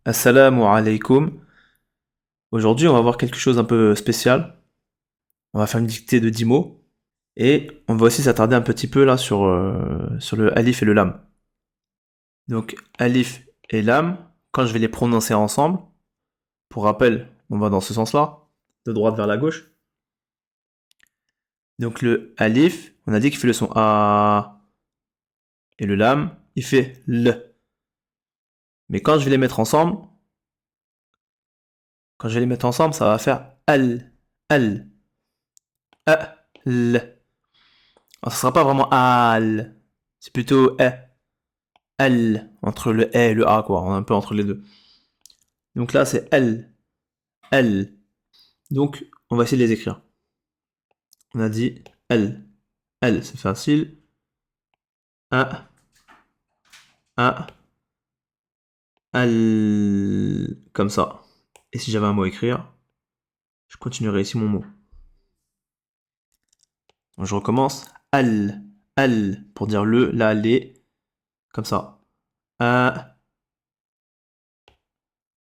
Assalamu alaikum. Aujourd'hui, on va voir quelque chose un peu spécial. On va faire une dictée de 10 mots. Et on va aussi s'attarder un petit peu là sur le alif et le lam. Donc, alif et lam, quand je vais les prononcer ensemble, pour rappel, on va dans ce sens-là, de droite vers la gauche. Donc, le alif, on a dit qu'il fait le son A. Et le lam, il fait L. Mais quand je vais les mettre ensemble, ça va faire Al, Al, Al. Alors, ça sera pas vraiment al, c'est plutôt L, entre le E et le A, quoi. On est un peu entre les deux. Donc là, c'est L, L. Donc, on va essayer de les écrire. On a dit L, L, c'est facile. A, A, L, comme ça. Et si j'avais un mot à écrire, je continuerai ici mon mot. Donc, je recommence. L, L, pour dire le, la, les, comme ça. A,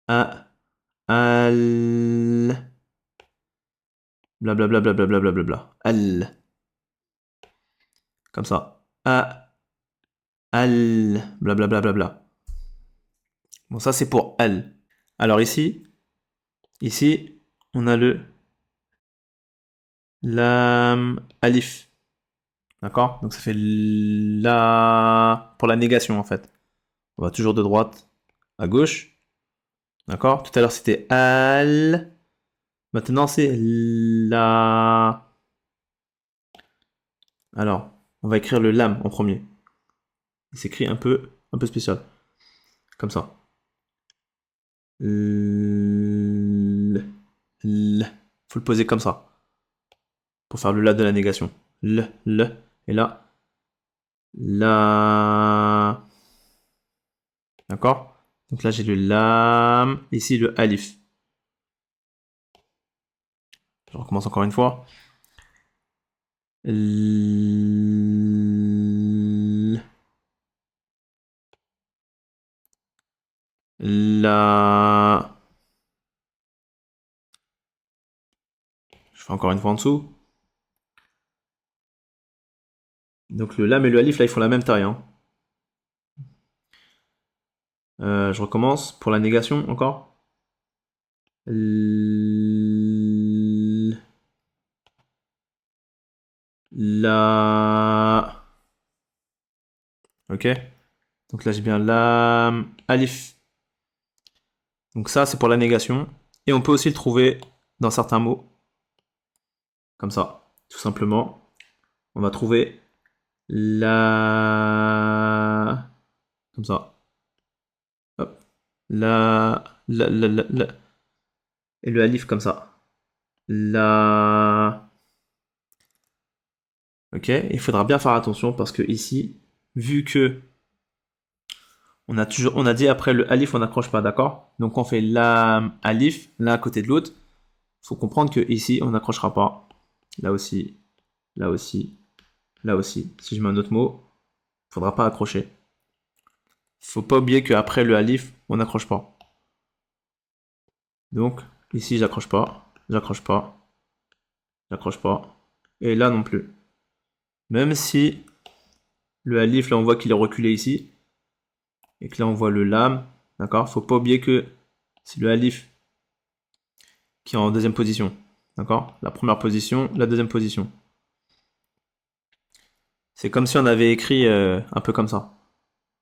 A, Al, blablabla, blablabla, blablabla. L, comme ça. A, Al, blablabla, blabla. Bon, ça c'est pour al. Alors ici, on a le lam alif. D'accord? Donc ça fait la pour la négation en fait. On va toujours de droite à gauche. D'accord? Tout à l'heure c'était al. Maintenant c'est la. Alors, on va écrire le lam en premier. Il s'écrit un peu spécial. Comme ça. L. L. Faut le poser comme ça. Pour faire le la de la négation. Le. Et là, la. D'accord? Donc là, j'ai le lam. Ici, le alif. Je recommence encore une fois. L... La. Je fais encore une fois en dessous. Donc le lam et le alif, là, ils font la même taille. Hein. Je recommence pour la négation encore. L... La. Ok? Donc là, j'ai bien lam, alif. Donc ça, c'est pour la négation. Et on peut aussi le trouver dans certains mots. Comme ça, tout simplement. On va trouver la... Comme ça. Hop. La. Et le alif comme ça. La... Ok, il faudra bien faire attention parce que ici, vu que on a dit après le alif, on n'accroche pas, d'accord? Donc on fait la alif, l'un à côté de l'autre. Il faut comprendre que ici, on n'accrochera pas. Là aussi, là aussi, là aussi. Si je mets un autre mot, il ne faudra pas accrocher. Faut pas oublier qu'après le alif, on n'accroche pas. Donc, ici, j'accroche pas, j'accroche pas, j'accroche pas. Et là non plus. Même si le alif, là, on voit qu'il est reculé ici. Et que là, on voit le lam. D'accord? Faut pas oublier que c'est le alif qui est en deuxième position. D'accord? La première position, la deuxième position. C'est comme si on avait écrit un peu comme ça.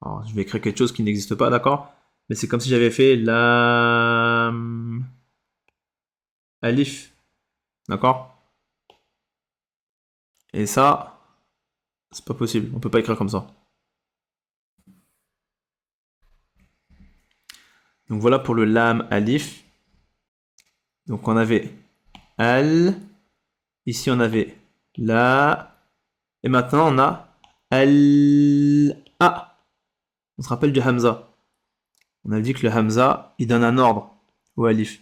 Alors, je vais écrire quelque chose qui n'existe pas, d'accord? Mais c'est comme si j'avais fait lam alif. D'accord? Et ça, c'est pas possible. On peut pas écrire comme ça. Donc voilà pour le lam alif. Donc on avait al. Ici on avait la. Et maintenant on a al a. On se rappelle du hamza. On a dit que le hamza, il donne un ordre au alif.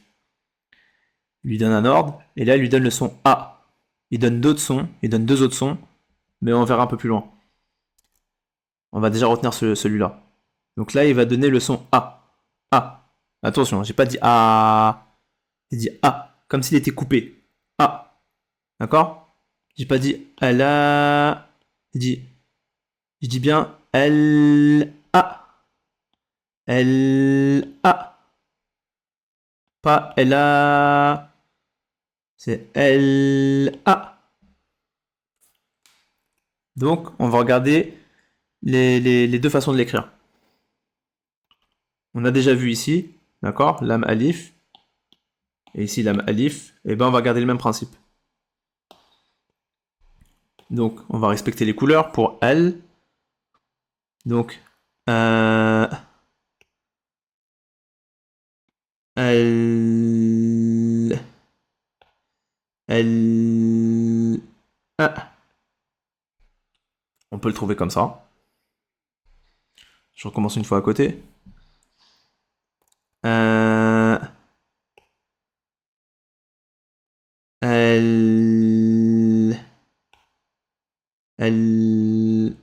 Il lui donne un ordre. Et là il lui donne le son a. Il donne d'autres sons. Il donne deux autres sons. Mais on verra un peu plus loin. On va déjà retenir celui-là. Donc là il va donner le son a. A. Attention, j'ai pas dit A. J'ai dit A, comme s'il était coupé. A. D'accord? J'ai pas dit elle a. Je dis bien elle a. Elle a. Pas elle a. C'est elle a. Donc, on va regarder les deux façons de l'écrire. On a déjà vu ici, d'accord? Lam alif. Et ici, lam alif. Et ben, on va garder le même principe. Donc, on va respecter les couleurs pour elle. Donc, elle. Elle. Ah. On peut le trouver comme ça. Je recommence une fois à côté. Elle. Elle.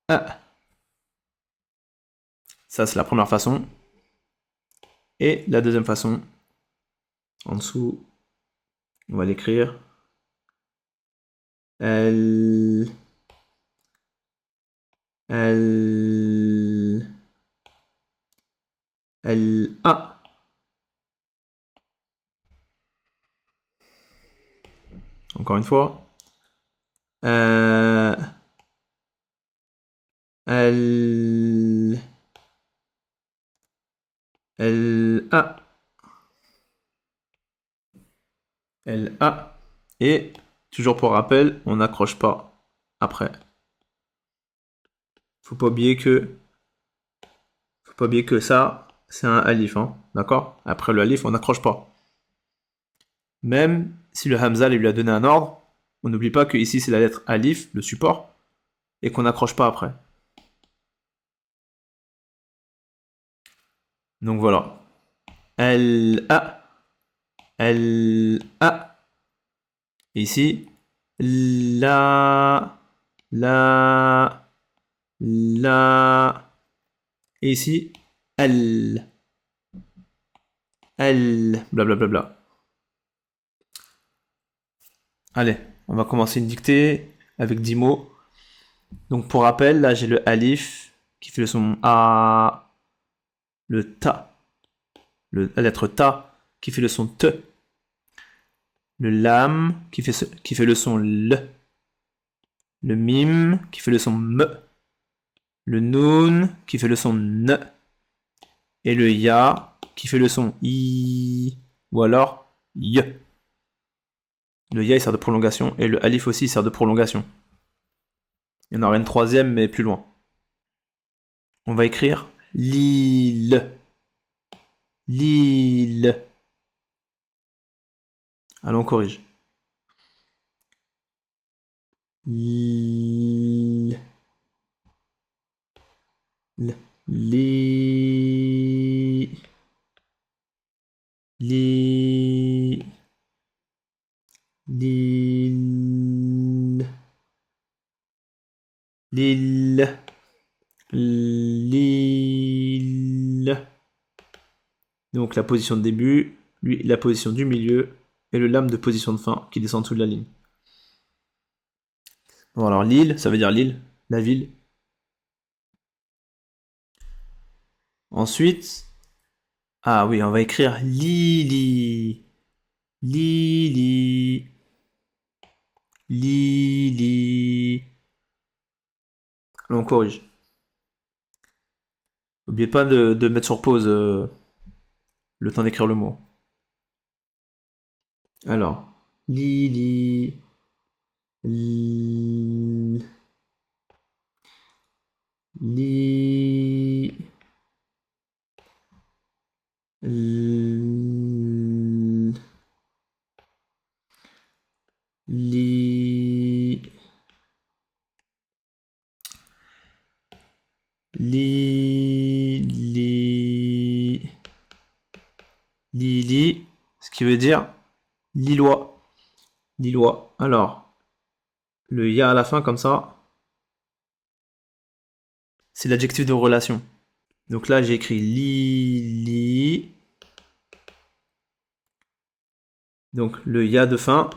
Ah. Ça, c'est la première façon. Et la deuxième façon, en dessous, on va l'écrire. Elle. Elle. Elle. Ah. Encore une fois. Elle. Elle. Ah. Elle. Ah. Et, toujours pour rappel, on n'accroche pas après. Faut pas oublier que ça, c'est un alif, hein, d'accord? Après le alif, on n'accroche pas. Même si le hamza lui a donné un ordre, on n'oublie pas que ici c'est la lettre alif, le support, et qu'on n'accroche pas après. Donc voilà. Elle a, elle a. Et ici, la, la, la. Et ici, elle, blablabla. Bla, bla, bla. Allez, on va commencer une dictée avec 10 mots. Donc pour rappel, là j'ai le alif qui fait le son A, le ta, la lettre ta qui fait le son te, le lam qui fait le son le mim qui fait le son me, le noun qui fait le son ne, et le ya qui fait le son i, ou alors y. Le ya il sert de prolongation et le alif aussi il sert de prolongation. Il y en aura une troisième mais plus loin. On va écrire l'île. L'île. Allons, on corrige. L. L. Li. Li. Lille. Lille. Lille. Donc la position de début, lui la position du milieu, et le lame de position de fin qui descend sous la ligne. Bon alors l'île, ça veut dire l'île, la ville. Ensuite, ah oui, on va écrire Lili. Lili. Lili. Alors on corrige. N'oubliez pas de mettre sur pause le temps d'écrire le mot. Alors, Lili. Li. Li. Li. Li. Lili, ce qui veut dire Lillois. Lillois. Alors, le ya à la fin comme ça, c'est l'adjectif de relation. Donc là, j'ai écrit li. Donc le ya de fin.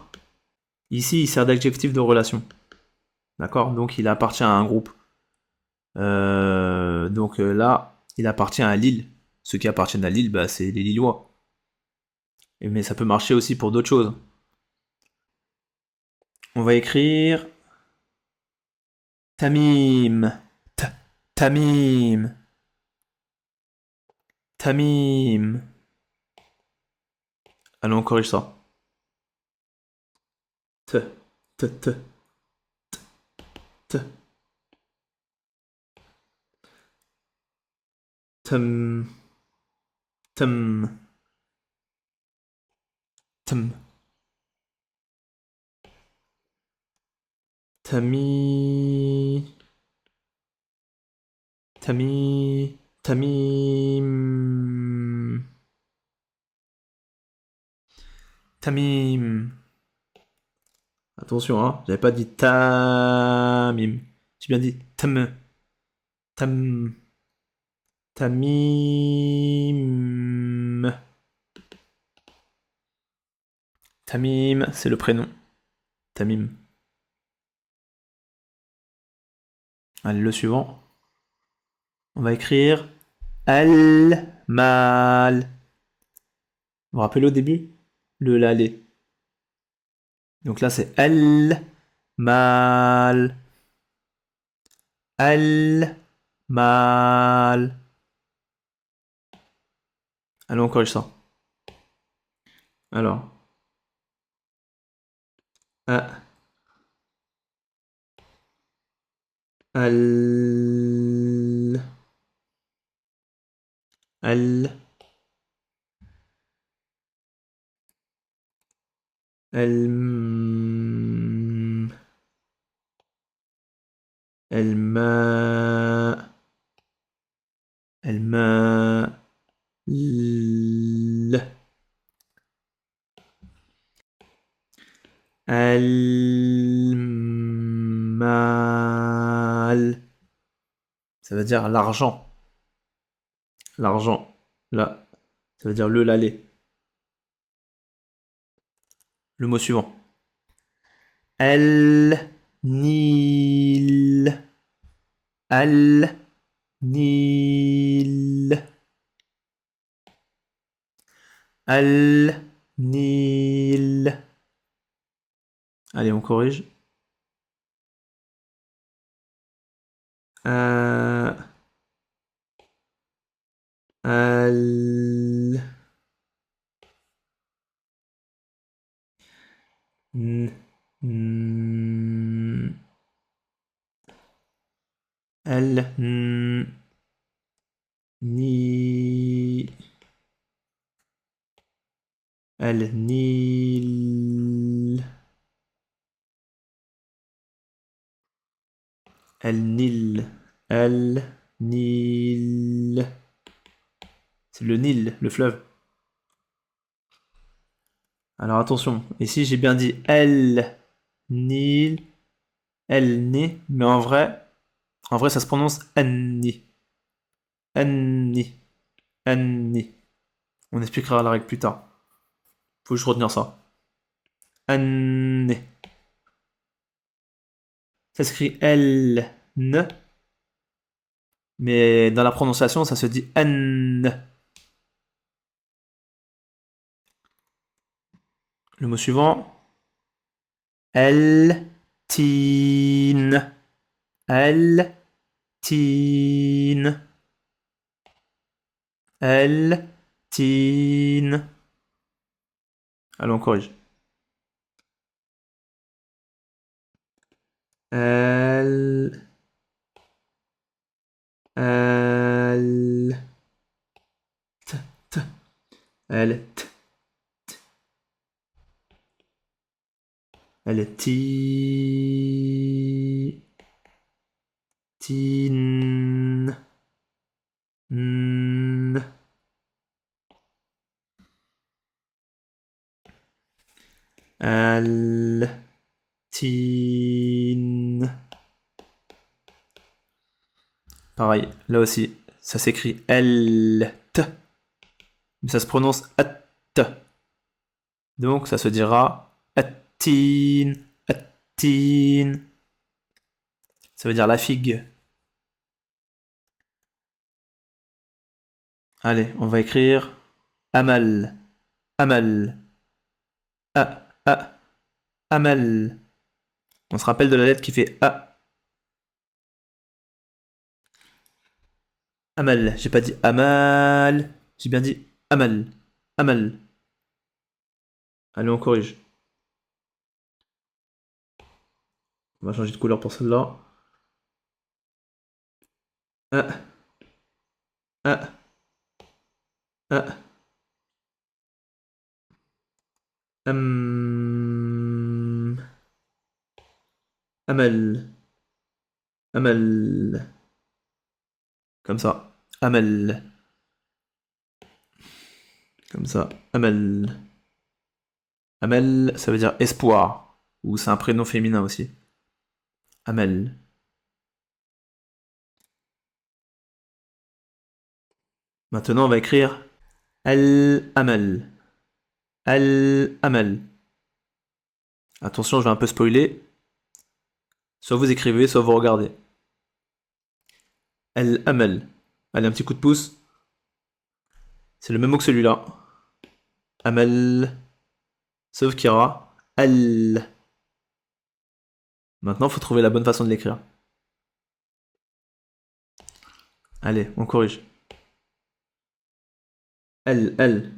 Ici, il sert d'adjectif de relation. D'accord? Donc il appartient à un groupe. Donc là, il appartient à Lille. Ceux qui appartiennent à Lille, bah, c'est les Lillois. Mais ça peut marcher aussi pour d'autres choses. On va écrire Tamim. Tamim. Tamim. Allons, on corrige ça. T. T. T. T. Tam. Tam. Tam. Tami. Tami. Tamim. Tamim. Attention, hein, j'avais pas dit tamim. J'ai bien dit tam. Tam. Tamim. Tamim, c'est le prénom. Tamim. Allez, le suivant. On va écrire al-mal. Vous vous rappelez au début? Le lalé. Donc là, c'est al-mal. Al-mal. Allez, on corrige ça. Alors. A. Al. Al. الم الماء الماء ل المال. Ça veut dire l'argent. L'argent. Là, ça veut dire le lalé. Le mot suivant. النيل النيل النيل. Allez, on corrige. Al. N. Al. Ni. النيل النيل النيل. C'est le Nil, le fleuve. Alors attention, ici j'ai bien dit El Nil, El Ni, mais en vrai ça se prononce Anni. Anni. Anni. On expliquera la règle plus tard. Faut juste retenir ça. Anni. Ça s'écrit L N, mais dans la prononciation ça se dit N. Le mot suivant. El Tin. El Tin. El Tin. Allez, on corrige. El. El. T. T. El. T. El. Ti. Tin. N. El. Tin. Pareil, là aussi, Ça s'écrit L-T. Mais ça se prononce at. Donc ça se dira attin, attin. Ça veut dire la figue. Allez, on va écrire amal, amal, amal. On se rappelle de la lettre qui fait a. Amal, j'ai pas dit amal, j'ai bien dit amal, amal. Allez, on corrige. On va changer de couleur pour celle-là. A, a, a. Amal, amal. Comme ça. Amal. Comme ça. Amal. Amel, ça veut dire espoir. Ou c'est un prénom féminin aussi. Amel. Maintenant, on va écrire Al-Amal. Al-Amal. Attention, je vais un peu spoiler. Soit vous écrivez, soit vous regardez. Al-Amal. Allez, un petit coup de pouce. C'est le même mot que celui-là. Amal. Sauf qu'il y aura Al. Maintenant, il faut trouver la bonne façon de l'écrire. Allez, on corrige. Al. Al.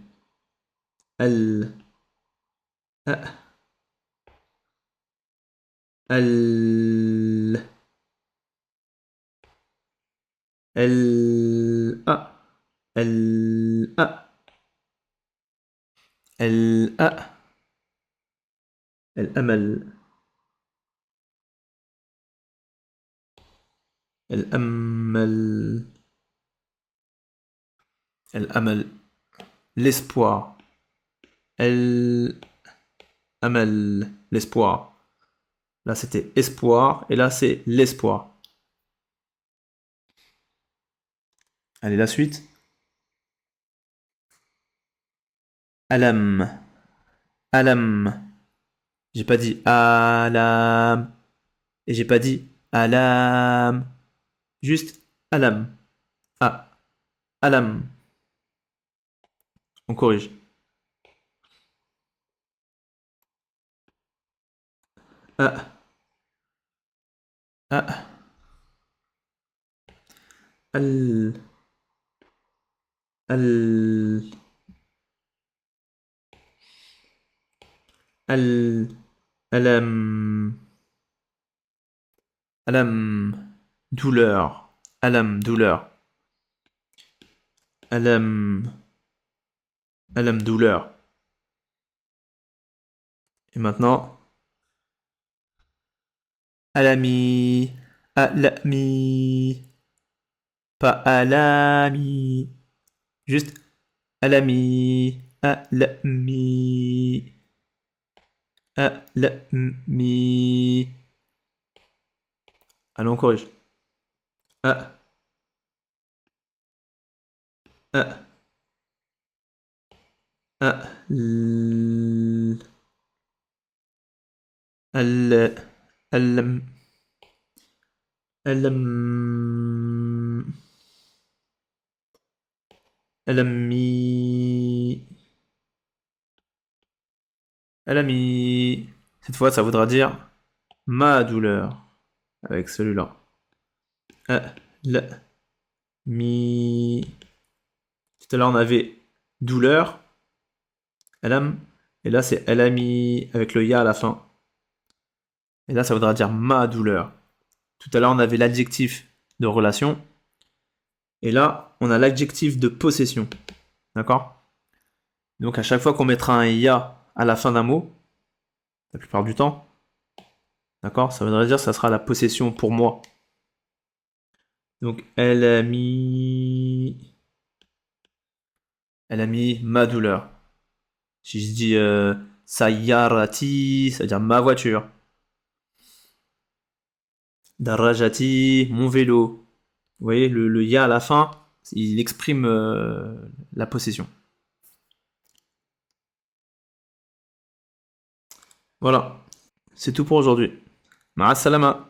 Al. L A L A L A الأمل الأمل الأمل l'espoir الأمل l'espoir. Là c'était espoir et là c'est l'espoir. Allez, la suite. Alam. Alam. J'ai pas dit alam. Et j'ai pas dit alam. Juste alam. Ah. Alam. On corrige. Ah. Ah. Al. Al. Al. Alam. Alam. Douleur. Alam. Douleur. Alam. Alam. Douleur. Et maintenant. Alami. Alami. Pas alami. Juste alami. Alami. Alami. Allons, on corrige. Ah. Ah. Ah. Al. Alam. Alam. Alami. Alami. Cette fois, ça voudra dire ma douleur. Avec celui-là. Al. Mi. Tout à l'heure, on avait douleur. Alam. Et là, c'est alami avec le ya à la fin. Et là, ça voudra dire ma douleur. Tout à l'heure, on avait l'adjectif de relation. Et là, on a l'adjectif de possession. D'accord? Donc, à chaque fois qu'on mettra un ya à la fin d'un mot, la plupart du temps, d'accord? Ça voudrait dire que ça sera la possession pour moi. Donc, elle a mis ma douleur. Si je dis sayarati, ça veut dire ma voiture. Darajati, mon vélo. Vous voyez, le ya à la fin, Il exprime la possession. Voilà. C'est tout pour aujourd'hui. Ma salama.